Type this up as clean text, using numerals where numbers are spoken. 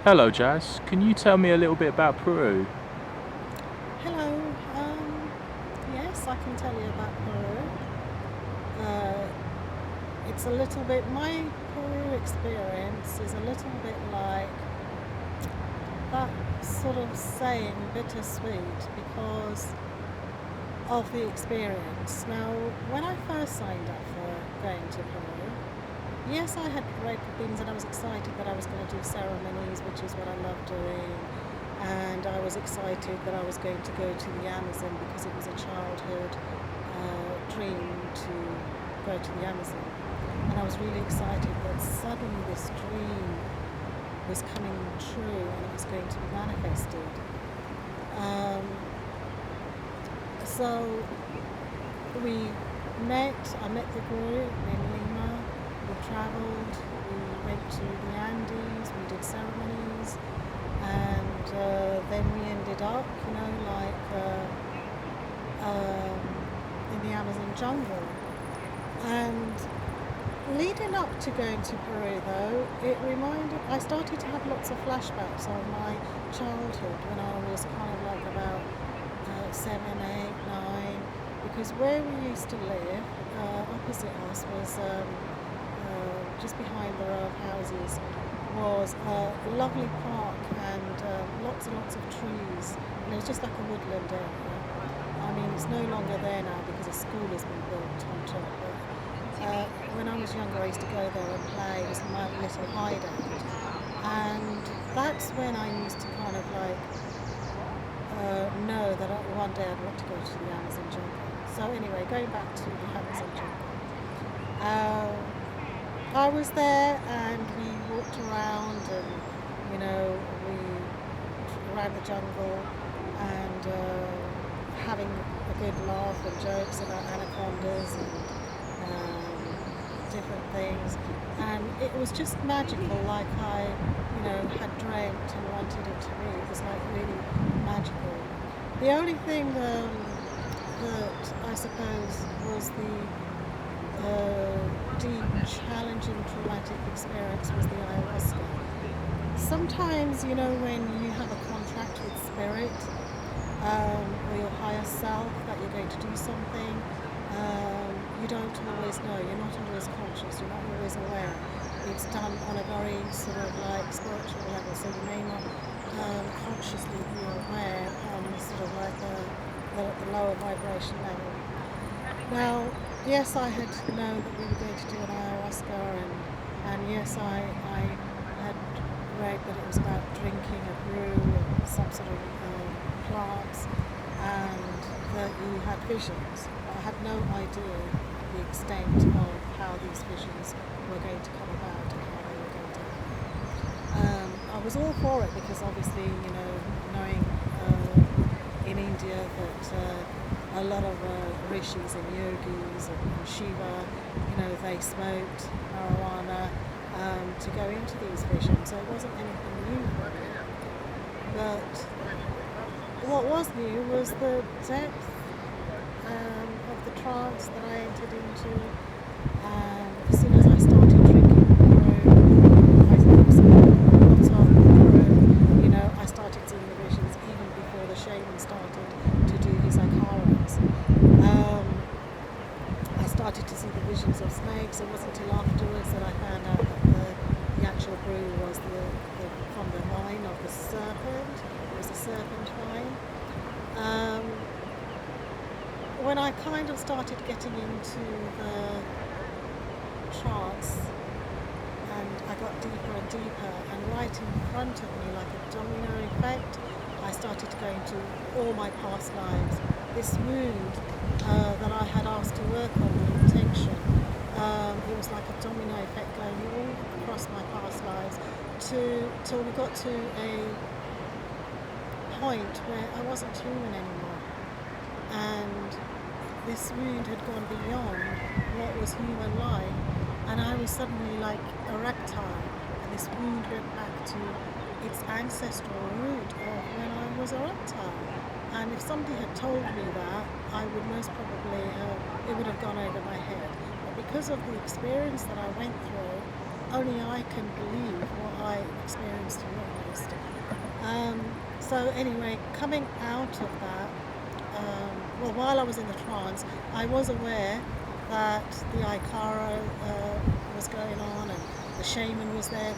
Hello, Jazz. Can you tell me a little bit about Peru? Hello. Yes, I can tell you about Peru. Uh, it's a little bit, my Peru experience is a little bit like that sort of saying bittersweet because of the experience. Now, when I first signed up for going to Peru, yes, I had read things and I was excited that I was going to do ceremonies, which is what I love doing. And I was excited that I was going to go to the Amazon because it was a childhood dream to go to the Amazon. And I was really excited that suddenly this dream was coming true and it was going to be manifested. Um, so I met the group in Lima, we travelled, we went to the Andes, we did ceremonies, and then we ended up, in the Amazon jungle. And leading up to going to Peru, though, I started to have lots of flashbacks of my childhood when I was kind of like about 7, 8, 9, because where we used to live, opposite us was just behind the row of houses was a lovely park and lots and lots of trees, and it was just like a woodland area. I mean, it's no longer there now because a school has been built on top. But when I was younger, I used to go there and play. It was my little hideout, and that's when I used to kind of like know that one day I'd want to go to the Amazon jungle. So anyway, going back to the Amazon jungle. I was there and we walked around and, we around the jungle and having a good laugh and jokes about anacondas and different things. And it was just magical, like I, had dreamt and wanted it to be. It was like really magical. The only thing that I suppose was the deep, challenging, traumatic experience was the ayahuasca. Sometimes, when you have a contract with spirit or your higher self that you're going to do something, you don't always know. You're not always conscious. You're not always aware. It's done on a very sort of like spiritual level, so you may not consciously be aware on sort of like the lower vibration level. Now, yes, I had known that we were going to do an ayahuasca, and yes, I had read that it was about drinking a brew and some sort of plants, and that you had visions. I had no idea the extent of how these visions were going to come about and how they were going to happen. I was all for it because obviously, knowing in India that a lot of rishis and yogis and Shiva, they smoked marijuana to go into these visions, so it wasn't anything new for me. But what was new was the depth of the trance that I entered into. As soon as I started drinking I started seeing the visions even before the shaman started to do his akaras. I started to see the visions of snakes. It wasn't until afterwards that I found out that the actual brew was from the vine of the serpent. It was a serpent vine. When I kind of started getting into the trance, and I got deeper and deeper, and right in front of me, like a domino effect, I started to go into all my past lives. This wound that I had asked to work on with intention, it was like a domino effect going all across my past lives till we got to a point where I wasn't human anymore. And this wound had gone beyond what was human life, and I was suddenly like a reptile, and this wound went back to its ancestral root of when I was a reptile. And if somebody had told me that, I would most probably it would have gone over my head. But because of the experience that I went through, only I can believe what I experienced and witnessed. So anyway, coming out of that, well, while I was in the trance, I was aware that the Aikara was going on and the shaman was there.